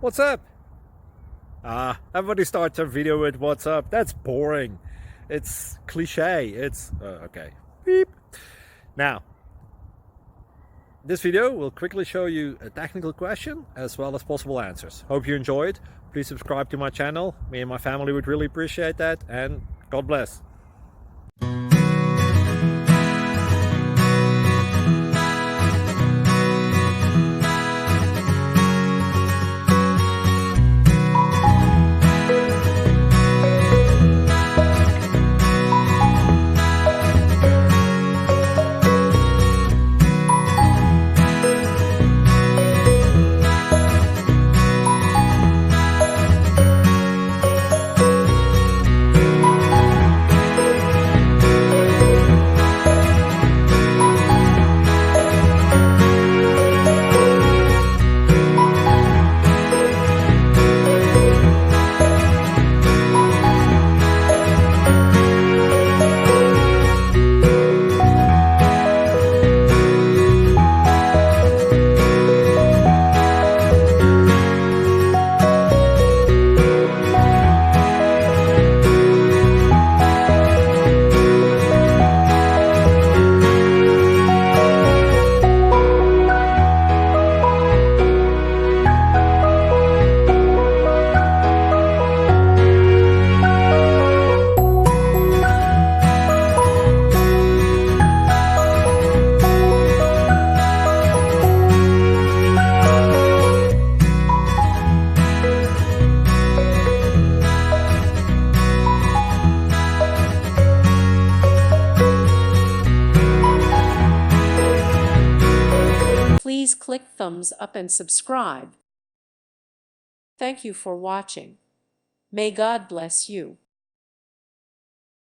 What's up? Everybody starts their video with what's up. That's boring. It's cliche. It's okay. Beep. Now, this video will quickly show you a technical question as well as possible answers. Hope you enjoyed. Please subscribe to my channel. Me and my family would really appreciate that, and God bless. Please click thumbs up and subscribe. Thank you for watching. May God bless you.